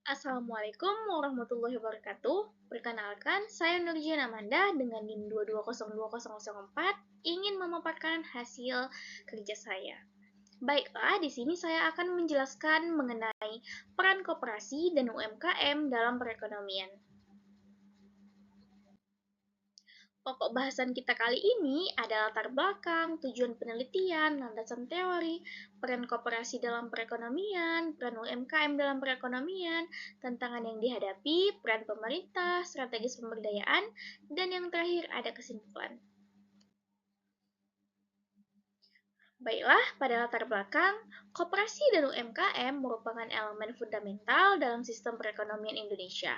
Assalamualaikum warahmatullahi wabarakatuh. Perkenalkan, saya Nurjian Amanda dengan NIM 2202004 ingin memaparkan hasil kerja saya. Baiklah, di sini saya akan menjelaskan mengenai peran koperasi dan UMKM dalam perekonomian. Pokok bahasan kita kali ini adalah latar belakang, tujuan penelitian, landasan teori, peran koperasi dalam perekonomian, peran UMKM dalam perekonomian, tantangan yang dihadapi, peran pemerintah, strategis pemberdayaan, dan yang terakhir ada kesimpulan. Baiklah, pada latar belakang, koperasi dan UMKM merupakan elemen fundamental dalam sistem perekonomian Indonesia.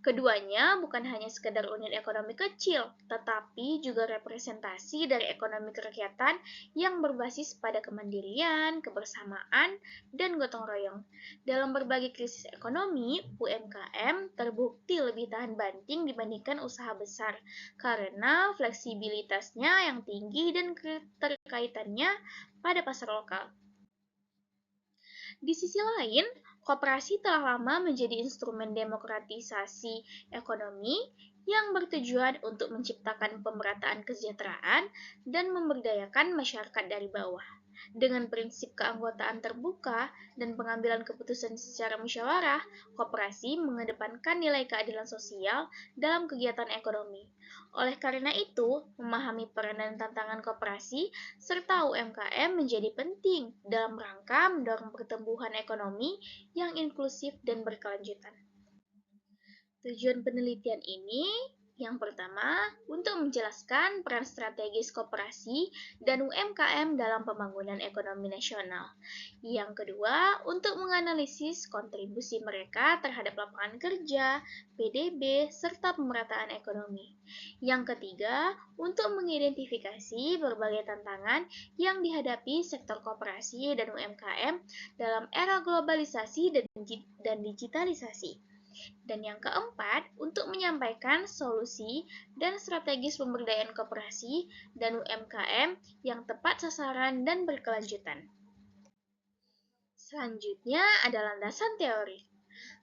Keduanya bukan hanya sekedar unit ekonomi kecil, tetapi juga representasi dari ekonomi kerakyatan yang berbasis pada kemandirian, kebersamaan, dan gotong royong. Dalam berbagai krisis ekonomi, UMKM terbukti lebih tahan banting dibandingkan usaha besar, karena fleksibilitasnya yang tinggi dan keterkaitannya pada pasar lokal. Di sisi lain, koperasi telah lama menjadi instrumen demokratisasi ekonomi yang bertujuan untuk menciptakan pemerataan kesejahteraan dan memberdayakan masyarakat dari bawah. Dengan prinsip keanggotaan terbuka dan pengambilan keputusan secara musyawarah, koperasi mengedepankan nilai keadilan sosial dalam kegiatan ekonomi. Oleh karena itu, memahami peran dan tantangan koperasi serta UMKM menjadi penting dalam rangka mendorong pertumbuhan ekonomi yang inklusif dan berkelanjutan. Tujuan penelitian ini yang pertama, untuk menjelaskan peran strategis koperasi dan UMKM dalam pembangunan ekonomi nasional. Yang kedua, untuk menganalisis kontribusi mereka terhadap lapangan kerja, PDB, serta pemerataan ekonomi. Yang ketiga, untuk mengidentifikasi berbagai tantangan yang dihadapi sektor koperasi dan UMKM dalam era globalisasi dan digitalisasi. Dan yang keempat, untuk menyampaikan solusi dan strategis pemberdayaan koperasi dan UMKM yang tepat sasaran dan berkelanjutan. Selanjutnya ada landasan teori.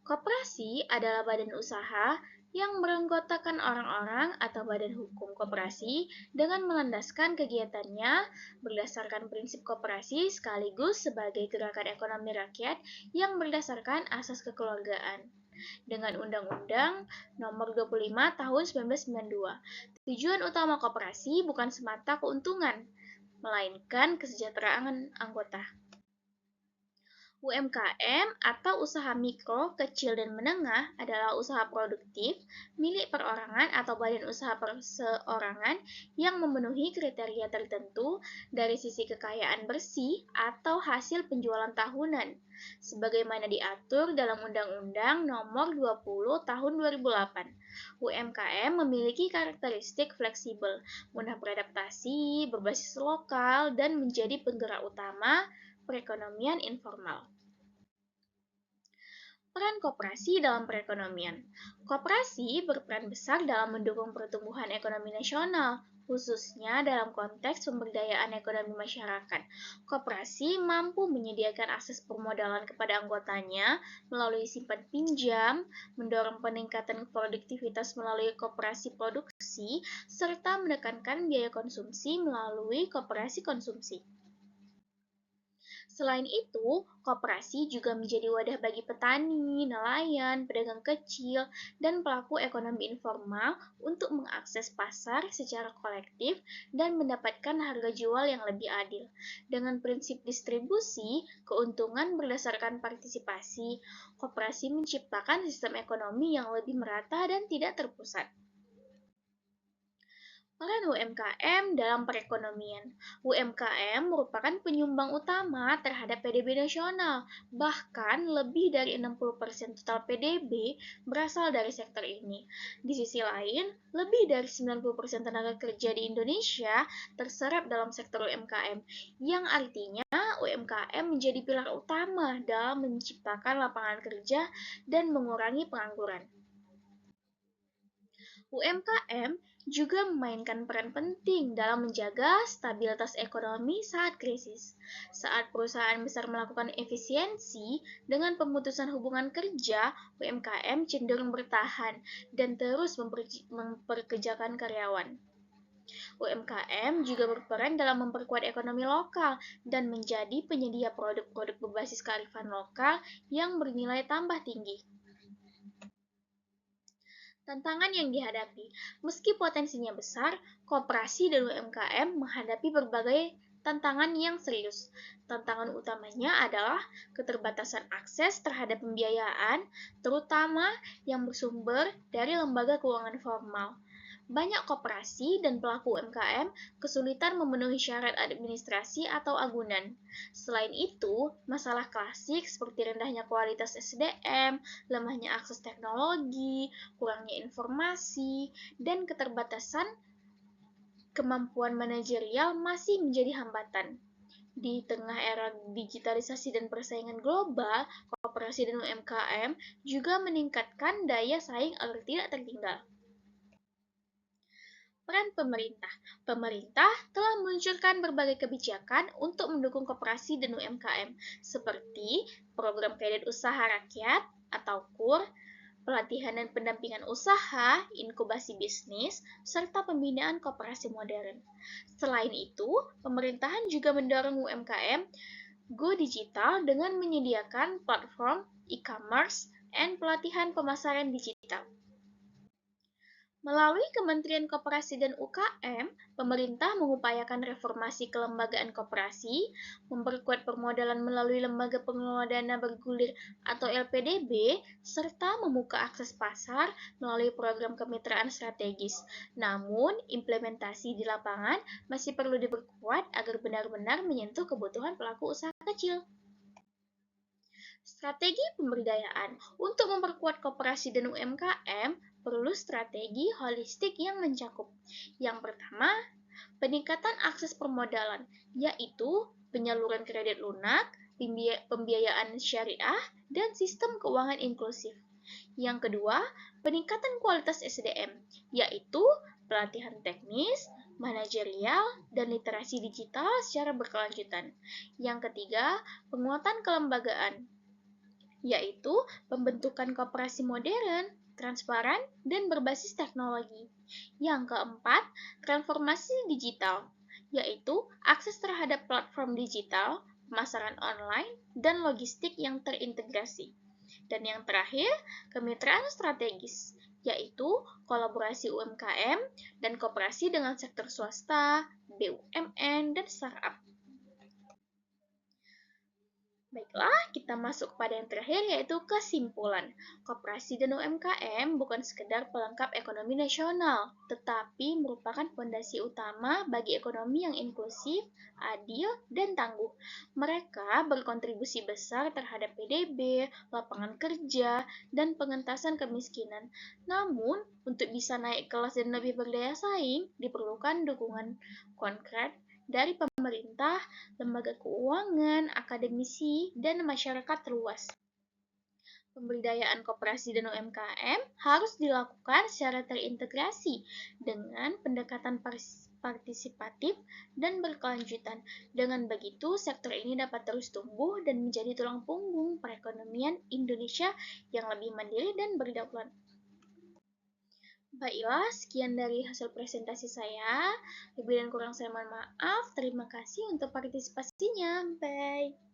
Koperasi adalah badan usaha yang beranggotakan orang-orang atau badan hukum koperasi dengan melandaskan kegiatannya berdasarkan prinsip koperasi sekaligus sebagai gerakan ekonomi rakyat yang berdasarkan asas kekeluargaan dengan Undang-Undang Nomor 25 Tahun 1992. Tujuan utama koperasi bukan semata keuntungan, melainkan kesejahteraan anggota. UMKM atau usaha mikro, kecil, dan menengah adalah usaha produktif milik perorangan atau badan usaha perseorangan yang memenuhi kriteria tertentu dari sisi kekayaan bersih atau hasil penjualan tahunan, sebagaimana diatur dalam Undang-Undang Nomor 20 Tahun 2008. UMKM memiliki karakteristik fleksibel, mudah beradaptasi, berbasis lokal, dan menjadi penggerak utama perekonomian informal. Peran koperasi dalam perekonomian. Koperasi berperan besar dalam mendukung pertumbuhan ekonomi nasional, khususnya dalam konteks pemberdayaan ekonomi masyarakat. Koperasi mampu menyediakan akses permodalan kepada anggotanya melalui simpan pinjam, mendorong peningkatan produktivitas melalui koperasi produksi, serta menekankan biaya konsumsi melalui koperasi konsumsi. Selain itu, koperasi juga menjadi wadah bagi petani, nelayan, pedagang kecil, dan pelaku ekonomi informal untuk mengakses pasar secara kolektif dan mendapatkan harga jual yang lebih adil. Dengan prinsip distribusi, keuntungan berdasarkan partisipasi, koperasi menciptakan sistem ekonomi yang lebih merata dan tidak terpusat. Peran UMKM dalam perekonomian. UMKM merupakan penyumbang utama terhadap PDB nasional. Bahkan lebih dari 60% total PDB berasal dari sektor ini. Di sisi lain, lebih dari 90% tenaga kerja di Indonesia terserap dalam sektor UMKM, yang artinya UMKM menjadi pilar utama dalam menciptakan lapangan kerja dan mengurangi pengangguran. UMKM juga memainkan peran penting dalam menjaga stabilitas ekonomi saat krisis. Saat perusahaan besar melakukan efisiensi dengan pemutusan hubungan kerja, UMKM cenderung bertahan dan terus memperkerjakan karyawan. UMKM juga berperan dalam memperkuat ekonomi lokal dan menjadi penyedia produk-produk berbasis kearifan lokal yang bernilai tambah tinggi. Tantangan yang dihadapi, meski potensinya besar, koperasi dan UMKM menghadapi berbagai tantangan yang serius. Tantangan utamanya adalah keterbatasan akses terhadap pembiayaan, terutama yang bersumber dari lembaga keuangan formal. Banyak koperasi dan pelaku UMKM kesulitan memenuhi syarat administrasi atau agunan. Selain itu, masalah klasik seperti rendahnya kualitas SDM, lemahnya akses teknologi, kurangnya informasi, dan keterbatasan kemampuan manajerial masih menjadi hambatan. Di tengah era digitalisasi dan persaingan global, koperasi dan UMKM juga meningkatkan daya saing agar tidak tertinggal. Peran pemerintah. Pemerintah telah meluncurkan berbagai kebijakan untuk mendukung koperasi dan UMKM, seperti program kredit usaha rakyat atau KUR, pelatihan dan pendampingan usaha, inkubasi bisnis, serta pembinaan koperasi modern. Selain itu, pemerintahan juga mendorong UMKM go digital dengan menyediakan platform e-commerce dan pelatihan pemasaran digital. Melalui Kementerian Koperasi dan UKM, pemerintah mengupayakan reformasi kelembagaan koperasi, memperkuat permodalan melalui lembaga pengelola dana bergulir atau LPDB, serta membuka akses pasar melalui program kemitraan strategis. Namun, implementasi di lapangan masih perlu diperkuat agar benar-benar menyentuh kebutuhan pelaku usaha kecil. Strategi pemberdayaan untuk memperkuat koperasi dan UMKM perlu strategi holistik yang mencakup. Yang pertama, peningkatan akses permodalan, yaitu penyaluran kredit lunak, pembiayaan syariah, dan sistem keuangan inklusif. Yang kedua, peningkatan kualitas SDM, yaitu pelatihan teknis, manajerial, dan literasi digital secara berkelanjutan. Yang ketiga, penguatan kelembagaan, yaitu pembentukan koperasi modern, transparan, dan berbasis teknologi. Yang keempat, transformasi digital, yaitu akses terhadap platform digital, pemasaran online, dan logistik yang terintegrasi. Dan yang terakhir, kemitraan strategis, yaitu kolaborasi UMKM dan koperasi dengan sektor swasta, BUMN, dan startup. Baiklah, kita masuk pada yang terakhir yaitu kesimpulan. Koperasi dan UMKM bukan sekedar pelengkap ekonomi nasional, tetapi merupakan fondasi utama bagi ekonomi yang inklusif, adil, dan tangguh. Mereka berkontribusi besar terhadap PDB, lapangan kerja, dan pengentasan kemiskinan. Namun, untuk bisa naik kelas dan lebih berdaya saing, diperlukan dukungan konkret dari pemerintah, lembaga keuangan, akademisi, dan masyarakat luas. Pemberdayaan koperasi dan UMKM harus dilakukan secara terintegrasi dengan pendekatan partisipatif dan berkelanjutan. Dengan begitu, sektor ini dapat terus tumbuh dan menjadi tulang punggung perekonomian Indonesia yang lebih mandiri dan berdaulat. Baiklah, sekian dari hasil presentasi saya. Lebih dan kurang saya mohon maaf. Terima kasih untuk partisipasinya. Bye.